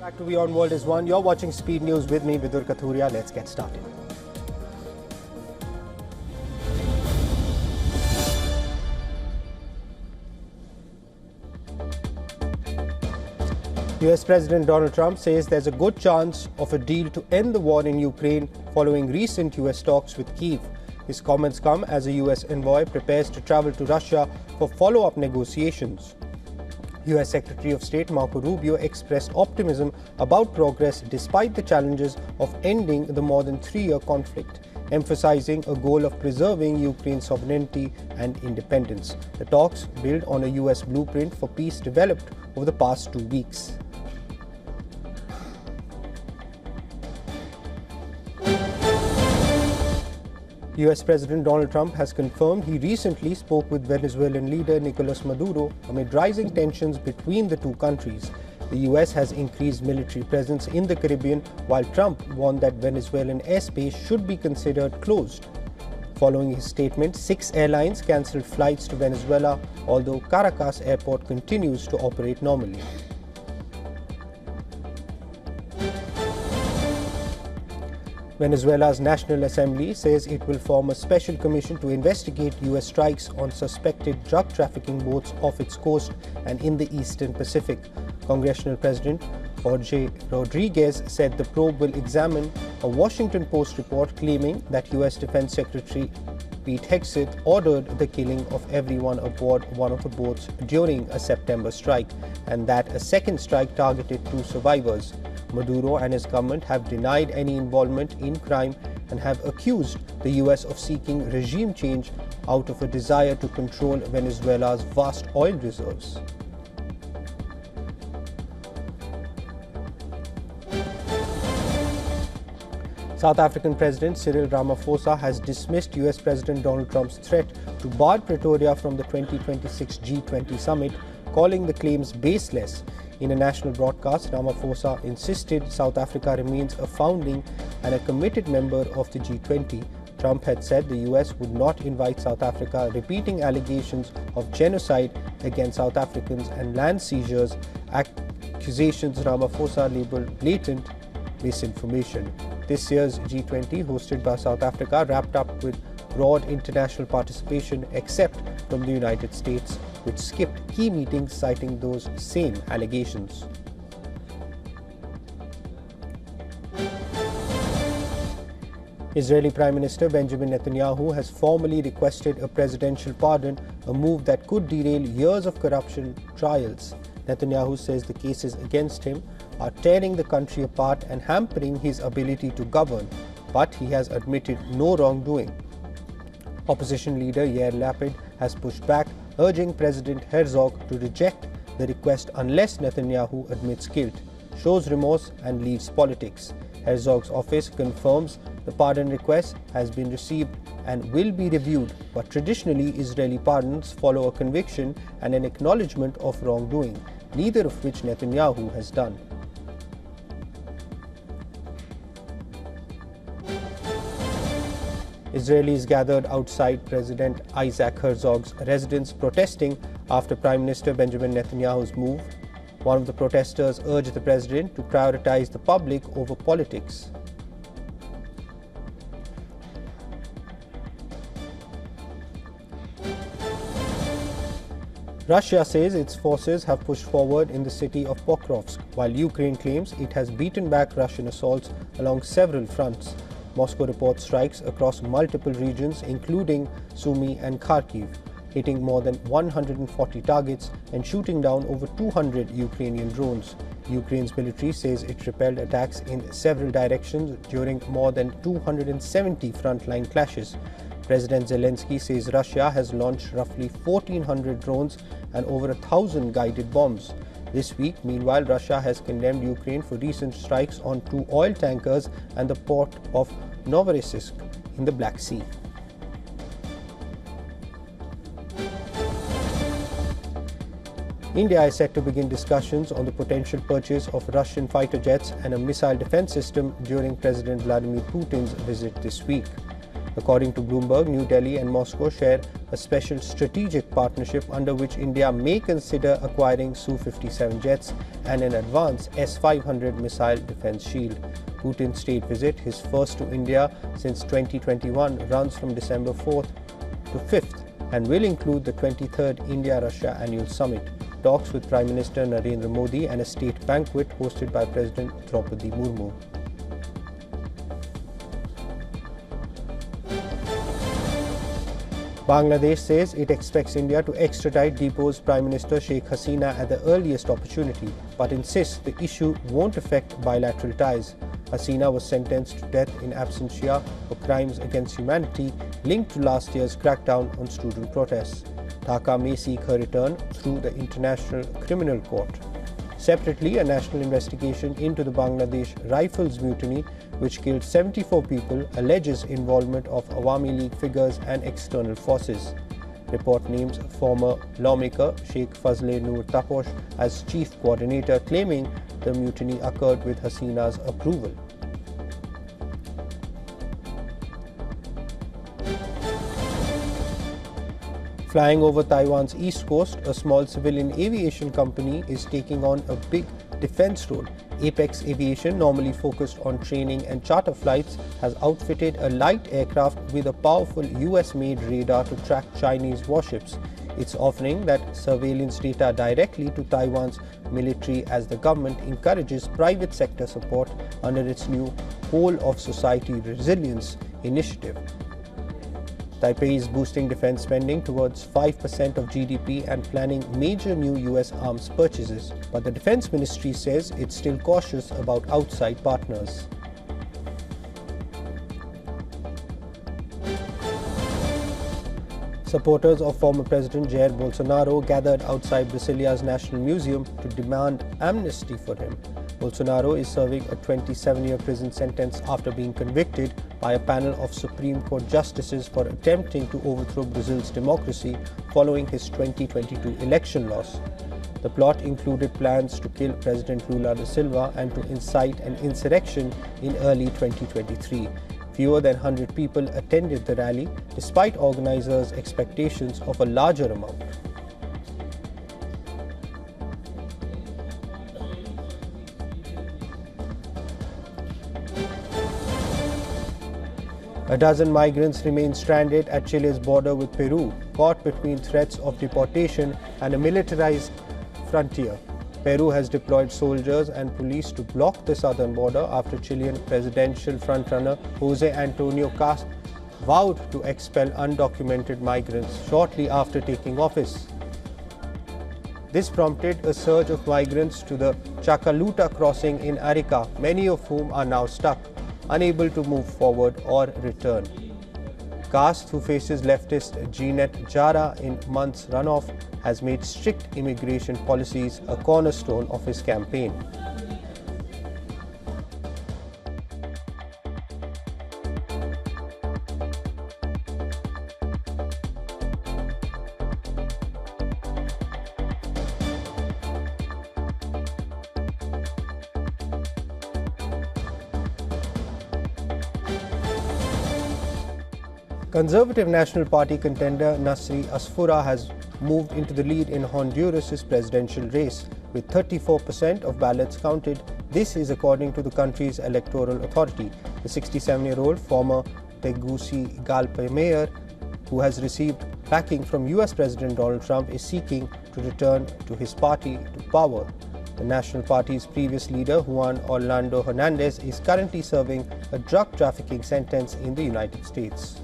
Back to WION World is One. You're watching Speed News with me, Vidur Kathuria. Let's get started. US President Donald Trump says there's a good chance of a deal to end the war in Ukraine following recent US talks with Kyiv. His comments come as a US envoy prepares to travel to Russia for follow-up negotiations. US Secretary of State Marco Rubio expressed optimism about progress despite the challenges of ending the more than 3-year conflict, emphasizing a goal of preserving Ukraine's sovereignty and independence. The talks build on a US blueprint for peace developed over the past 2 weeks. US President Donald Trump has confirmed he recently spoke with Venezuelan leader Nicolas Maduro amid rising tensions between the two countries. The US has increased military presence in the Caribbean, while Trump warned that Venezuelan airspace should be considered closed. Following his statement, 6 airlines cancelled flights to Venezuela, although Caracas airport continues to operate normally. Venezuela's National Assembly says it will form a special commission to investigate US strikes on suspected drug trafficking boats off its coast and in the eastern Pacific. Congressional President Jorge Rodriguez said the probe will examine a Washington Post report claiming that US Defense Secretary Pete Hegseth ordered the killing of everyone aboard one of the boats during a September strike, and that a second strike targeted 2 survivors. Maduro and his government have denied any involvement in crime and have accused the US of seeking regime change out of a desire to control Venezuela's vast oil reserves. South African President Cyril Ramaphosa has dismissed US President Donald Trump's threat to bar Pretoria from the 2026 G20 summit, calling the claims baseless. In a national broadcast, Ramaphosa insisted South Africa remains a founding and a committed member of the G20. Trump had said the US would not invite South Africa, repeating allegations of genocide against South Africans and land seizures, accusations Ramaphosa labeled blatant misinformation. This year's G20, hosted by South Africa, wrapped up with broad international participation except from the United States, which skipped key meetings citing those same allegations. Israeli Prime Minister Benjamin Netanyahu has formally requested a presidential pardon, a move that could derail years of corruption trials. Netanyahu says the cases against him are tearing the country apart and hampering his ability to govern, but he has admitted no wrongdoing. Opposition leader Yair Lapid has pushed back, urging President Herzog to reject the request unless Netanyahu admits guilt, shows remorse and leaves politics. Herzog's office confirms the pardon request has been received and will be reviewed, but traditionally Israeli pardons follow a conviction and an acknowledgement of wrongdoing, neither of which Netanyahu has done. Israelis gathered outside President Isaac Herzog's residence protesting after Prime Minister Benjamin Netanyahu's move. One of the protesters urged the president to prioritize the public over politics. Russia says its forces have pushed forward in the city of Pokrovsk, while Ukraine claims it has beaten back Russian assaults along several fronts. Moscow reports strikes across multiple regions, including Sumy and Kharkiv, hitting more than 140 targets and shooting down over 200 Ukrainian drones. Ukraine's military says it repelled attacks in several directions during more than 270 frontline clashes. President Zelensky says Russia has launched roughly 1,400 drones and over 1,000 guided bombs. This week, meanwhile, Russia has condemned Ukraine for recent strikes on 2 oil tankers and the port of Novorossiysk in the Black Sea. India is set to begin discussions on the potential purchase of Russian fighter jets and a missile defense system during President Vladimir Putin's visit this week. According to Bloomberg, New Delhi and Moscow share a special strategic partnership under which India may consider acquiring Su-57 jets and an advanced S-500 missile defense shield. Putin's state visit, his first to India since 2021, runs from December 4th to 5th and will include the 23rd India-Russia Annual Summit, talks with Prime Minister Narendra Modi and a state banquet hosted by President Draupadi Murmu. Bangladesh says it expects India to extradite deposed Prime Minister Sheikh Hasina at the earliest opportunity, but insists the issue won't affect bilateral ties. Hasina was sentenced to death in absentia for crimes against humanity linked to last year's crackdown on student protests. Dhaka may seek her return through the International Criminal Court. Separately, a national investigation into the Bangladesh Rifles mutiny, which killed 74 people, alleges involvement of Awami League figures and external forces. Report names former lawmaker Sheikh Fazle Noor Taposh as chief coordinator, claiming the mutiny occurred with Hasina's approval. Flying over Taiwan's east coast, a small civilian aviation company is taking on a big defense role. Apex Aviation, normally focused on training and charter flights, has outfitted a light aircraft with a powerful US-made radar to track Chinese warships. It's offering that surveillance data directly to Taiwan's military as the government encourages private sector support under its new Whole of Society Resilience initiative. Taipei is boosting defense spending towards 5% of GDP and planning major new US arms purchases, but the Defense Ministry says it's still cautious about outside partners. Supporters of former President Jair Bolsonaro gathered outside Brasilia's National Museum to demand amnesty for him. Bolsonaro is serving a 27-year prison sentence after being convicted by a panel of Supreme Court justices for attempting to overthrow Brazil's democracy following his 2022 election loss. The plot included plans to kill President Lula da Silva and to incite an insurrection in early 2023. Fewer than 100 people attended the rally, despite organizers' expectations of a larger amount. A dozen migrants remain stranded at Chile's border with Peru, caught between threats of deportation and a militarized frontier. Peru has deployed soldiers and police to block the southern border after Chilean presidential frontrunner Jose Antonio Cast vowed to expel undocumented migrants shortly after taking office. This prompted a surge of migrants to the Chacaluta crossing in Arica, many of whom are now stuck, unable to move forward or return. Cast, who faces leftist Jeanette Jara in months' runoff, has made strict immigration policies a cornerstone of his campaign. Conservative National Party contender Nasri Asfoura has moved into the lead in Honduras's presidential race. With 34% of ballots counted, this is according to the country's electoral authority. The 67-year-old former Tegucigalpa mayor, who has received backing from US President Donald Trump, is seeking to return to his party to power. The National Party's previous leader, Juan Orlando Hernandez, is currently serving a drug trafficking sentence in the United States.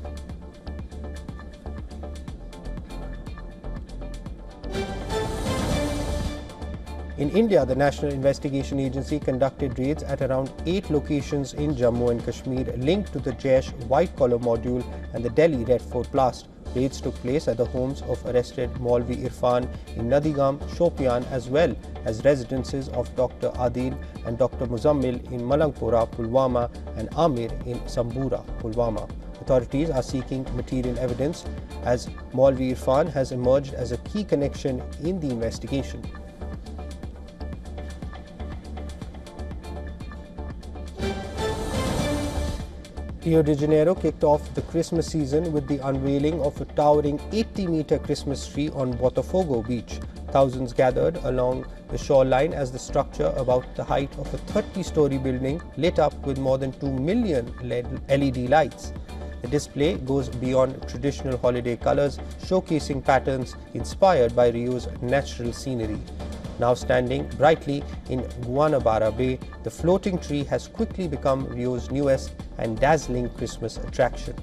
In India, the National Investigation Agency conducted raids at around 8 locations in Jammu and Kashmir linked to the Jaish white-collar module and the Delhi Red Fort blast. Raids took place at the homes of arrested Maulvi Irfan in Nadigam, Shopian, as well as residences of Dr. Adil and Dr. Muzammil in Malangpura, Pulwama, and Amir in Sambura, Pulwama. Authorities are seeking material evidence as Maulvi Irfan has emerged as a key connection in the investigation. Rio de Janeiro kicked off the Christmas season with the unveiling of a towering 80-meter Christmas tree on Botafogo beach. Thousands gathered along the shoreline as the structure, about the height of a 30-story building, lit up with more than 2 million LED lights. The display goes beyond traditional holiday colors, showcasing patterns inspired by Rio's natural scenery. Now standing brightly in Guanabara Bay, the floating tree has quickly become Rio's newest and dazzling Christmas attraction.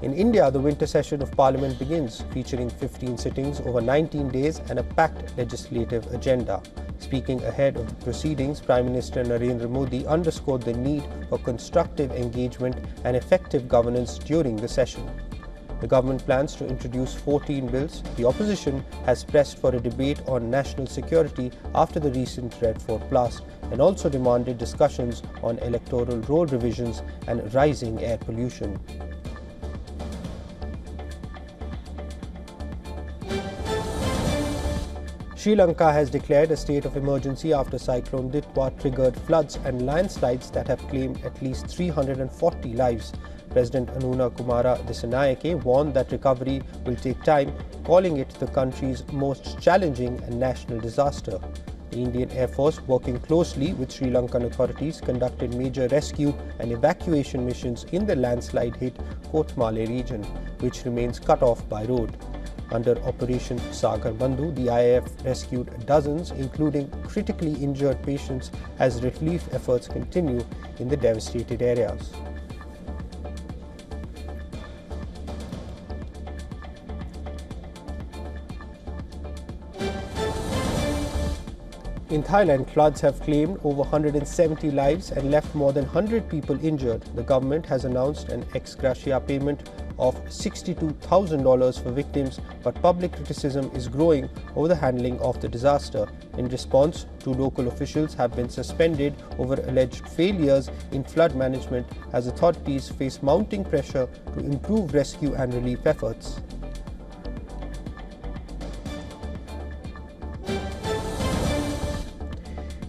In India, the winter session of Parliament begins, featuring 15 sittings over 19 days and a packed legislative agenda. Speaking ahead of the proceedings, Prime Minister Narendra Modi underscored the need for constructive engagement and effective governance during the session. The government plans to introduce 14 bills. The opposition has pressed for a debate on national security after the recent Red Fort blast and also demanded discussions on electoral roll revisions and rising air pollution. Sri Lanka has declared a state of emergency after Cyclone Ditwa triggered floods and landslides that have claimed at least 340 lives. President Anuna Kumara Dissanayake warned that recovery will take time, calling it the country's most challenging and national disaster. The Indian Air Force, working closely with Sri Lankan authorities, conducted major rescue and evacuation missions in the landslide-hit Kotmale region, which remains cut off by road. Under Operation Sagar Bandhu, the IAF rescued dozens, including critically injured patients, as relief efforts continue in the devastated areas. In Thailand, floods have claimed over 170 lives and left more than 100 people injured. The government has announced an ex gratia payment of $62,000 for victims, but public criticism is growing over the handling of the disaster. In response, 2 local officials have been suspended over alleged failures in flood management as authorities face mounting pressure to improve rescue and relief efforts.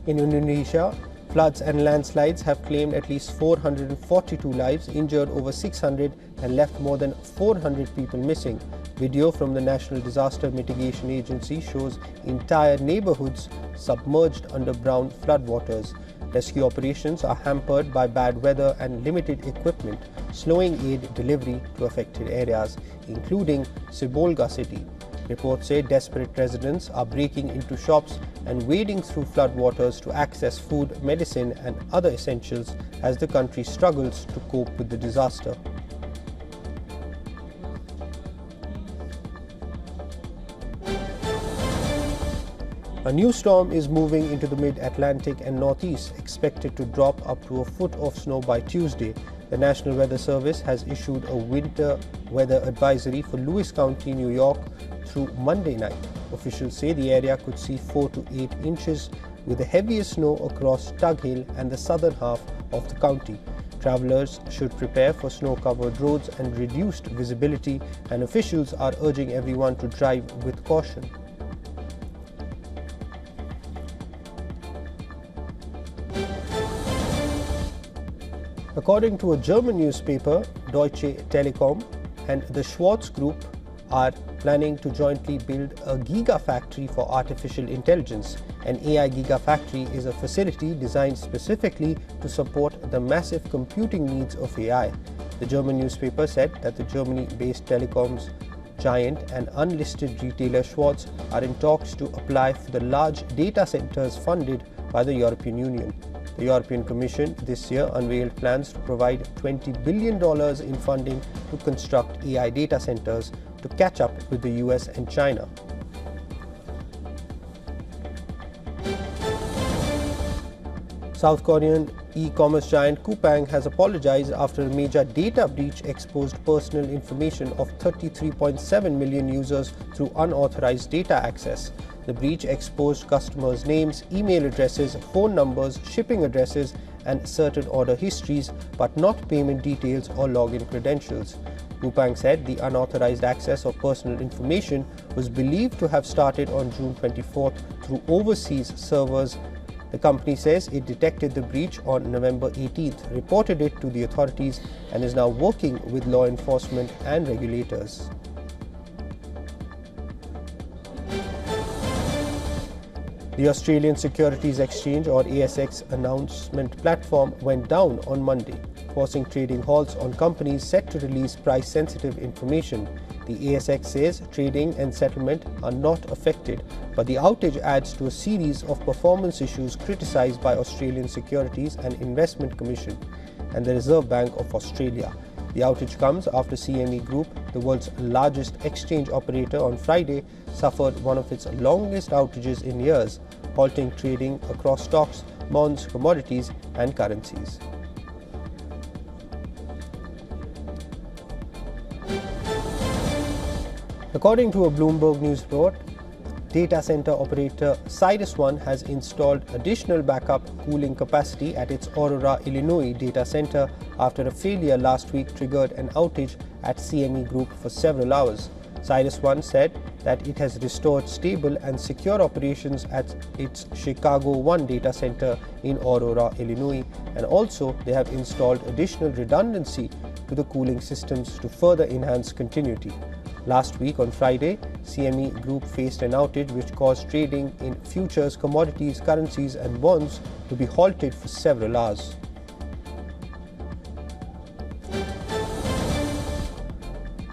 In Indonesia, floods and landslides have claimed at least 442 lives, injured over 600 and left more than 400 people missing. Video from the National Disaster Mitigation Agency shows entire neighborhoods submerged under brown floodwaters. Rescue operations are hampered by bad weather and limited equipment, slowing aid delivery to affected areas, including Sibolga city. Reports say desperate residents are breaking into shops and wading through floodwaters to access food, medicine and other essentials as the country struggles to cope with the disaster. A new storm is moving into the mid-Atlantic and northeast, expected to drop up to a foot of snow by Tuesday. The National Weather Service has issued a winter weather advisory for Lewis County, New York through Monday night. Officials say the area could see 4 to 8 inches, with the heaviest snow across Tug Hill and the southern half of the county. Travelers should prepare for snow-covered roads and reduced visibility, and officials are urging everyone to drive with caution. According to a German newspaper, Deutsche Telekom and the Schwarz Group are planning to jointly build a gigafactory for artificial intelligence. An AI gigafactory is a facility designed specifically to support the massive computing needs of AI. The German newspaper said that the Germany-based telecoms giant and unlisted retailer Schwarz are in talks to apply for the large data centers funded by the European Union. The European Commission this year unveiled plans to provide $20 billion in funding to construct AI data centers to catch up with the US and China. South Korean e-commerce giant Coupang has apologized after a major data breach exposed personal information of 33.7 million users through unauthorized data access. The breach exposed customers' names, email addresses, phone numbers, shipping addresses, and certain order histories, but not payment details or login credentials. Kupang said the unauthorized access of personal information was believed to have started on June 24th through overseas servers. The company says it detected the breach on November 18th, reported it to the authorities, and is now working with law enforcement and regulators. The Australian Securities Exchange or ASX announcement platform went down on Monday, forcing trading halts on companies set to release price-sensitive information. The ASX says trading and settlement are not affected, but the outage adds to a series of performance issues criticised by Australian Securities and Investment Commission and the Reserve Bank of Australia. The outage comes after CME Group, the world's largest exchange operator, on Friday suffered one of its longest outages in years, halting trading across stocks, bonds, commodities and currencies. According to a Bloomberg News report, data center operator CyrusOne has installed additional backup cooling capacity at its Aurora, Illinois data center after a failure last week triggered an outage at CME Group for several hours. CyrusOne said that it has restored stable and secure operations at its Chicago 1 data center in Aurora, Illinois, and also they have installed additional redundancy to the cooling systems to further enhance continuity. Last week on Friday, CME Group faced an outage which caused trading in futures, commodities, currencies and bonds to be halted for several hours.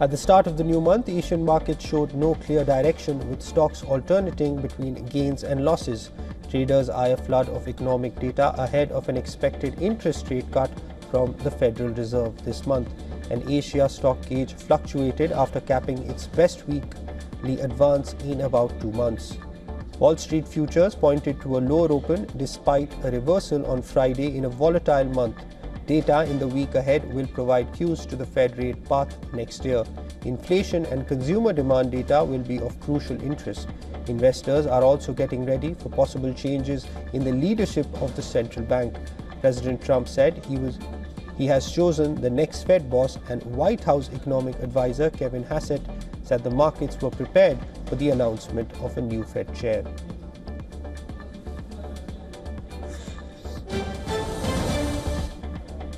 At the start of the new month, Asian markets showed no clear direction, with stocks alternating between gains and losses. Traders eye a flood of economic data ahead of an expected interest rate cut from the Federal Reserve this month. An Asia stock gauge fluctuated after capping its best weekly advance in about 2 months. Wall Street futures pointed to a lower open despite a reversal on Friday in a volatile month. Data in the week ahead will provide cues to the Fed rate path next year. Inflation and consumer demand data will be of crucial interest. Investors are also getting ready for possible changes in the leadership of the central bank. President Trump said he has chosen the next Fed boss, and White House economic advisor Kevin Hassett said the markets were prepared for the announcement of a new Fed chair.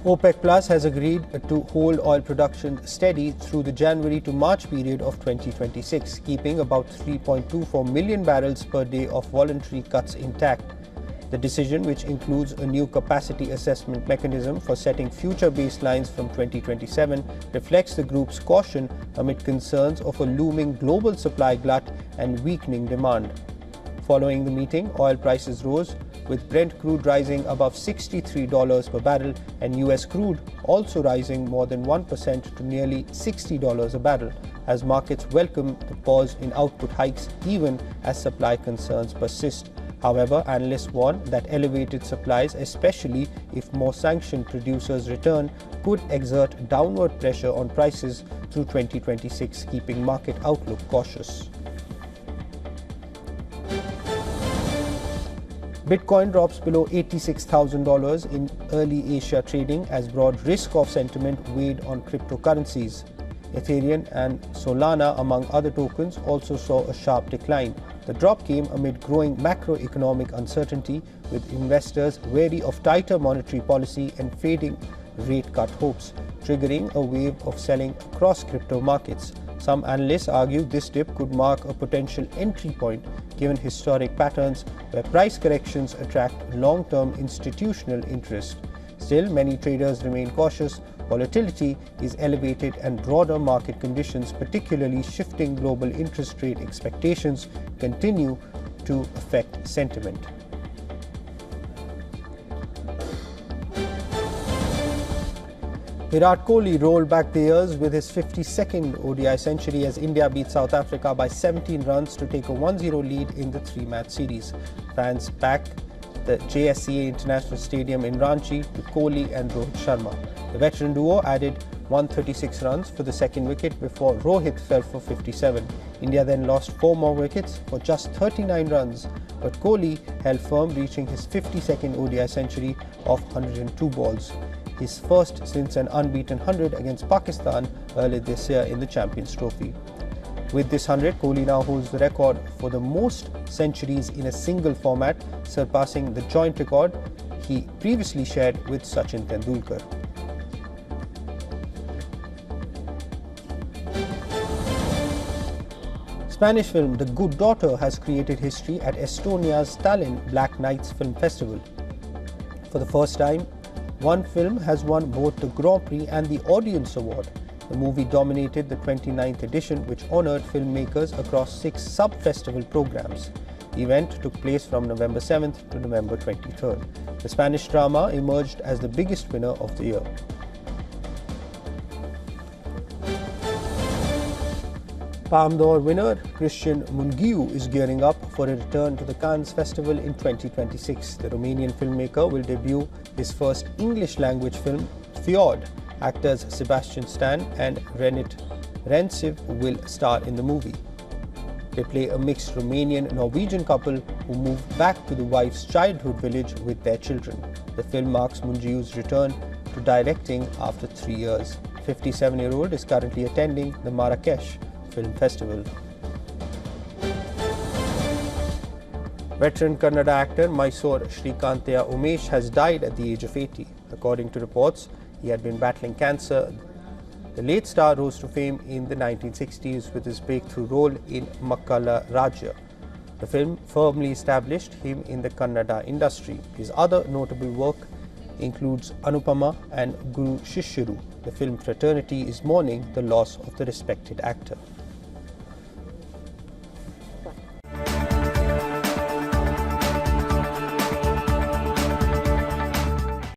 OPEC Plus has agreed to hold oil production steady through the January to March period of 2026, keeping about 3.24 million barrels per day of voluntary cuts intact. The decision, which includes a new capacity assessment mechanism for setting future baselines from 2027, reflects the group's caution amid concerns of a looming global supply glut and weakening demand. Following the meeting, oil prices rose, with Brent crude rising above $63 per barrel and US crude also rising more than 1% to nearly $60 a barrel, as markets welcome the pause in output hikes even as supply concerns persist. However, analysts warn that elevated supplies, especially if more sanctioned producers return, could exert downward pressure on prices through 2026, keeping market outlook cautious. Bitcoin drops below $86,000 in early Asia trading as broad risk-off sentiment weighed on cryptocurrencies. Ethereum and Solana, among other tokens, also saw a sharp decline. The drop came amid growing macroeconomic uncertainty, with investors wary of tighter monetary policy and fading rate cut hopes, triggering a wave of selling across crypto markets. Some analysts argue this dip could mark a potential entry point given historic patterns where price corrections attract long-term institutional interest. Still, many traders remain cautious. Volatility is elevated and broader market conditions, particularly shifting global interest rate expectations, continue to affect sentiment. Virat Kohli rolled back the years with his 52nd ODI century as India beat South Africa by 17 runs to take a 1-0 lead in the 3-match series. Fans packed the JSCA International Stadium in Ranchi to Kohli and Rohit Sharma. The veteran duo added 136 runs for the second wicket before Rohit fell for 57. India then lost 4 more wickets for just 39 runs, but Kohli held firm, reaching his 52nd ODI century of 102 balls. his first since an unbeaten 100 against Pakistan earlier this year in the Champions Trophy. With this 100, Kohli now holds the record for the most centuries in a single format, surpassing the joint record he previously shared with Sachin Tendulkar. Spanish film The Good Daughter has created history at Estonia's Tallinn Black Nights Film Festival. For the first time, one film has won both the Grand Prix and the Audience Award. The movie dominated the 29th edition, which honoured filmmakers across 6 sub-festival programs. The event took place from November 7th to November 23rd. The Spanish drama emerged as the biggest winner of the year. Palme d'Or winner Cristian Mungiu is gearing up for a return to the Cannes Festival in 2026. The Romanian filmmaker will debut his first English-language film, Fjord. Actors Sebastian Stan and Renat Renciv will star in the movie. They play a mixed Romanian-Norwegian couple who move back to the wife's childhood village with their children. The film marks Mungiu's return to directing after 3 years. The 57-year-old is currently attending the Marrakesh Film Festival. Veteran Kannada actor Mysore Shrikantaya Umesh has died at the age of 80. According to reports, he had been battling cancer. The late star rose to fame in the 1960s with his breakthrough role in Makkala Rajya. The film firmly established him in the Kannada industry. His other notable work includes Anupama and Guru Shishyaru. The film fraternity is mourning the loss of the respected actor.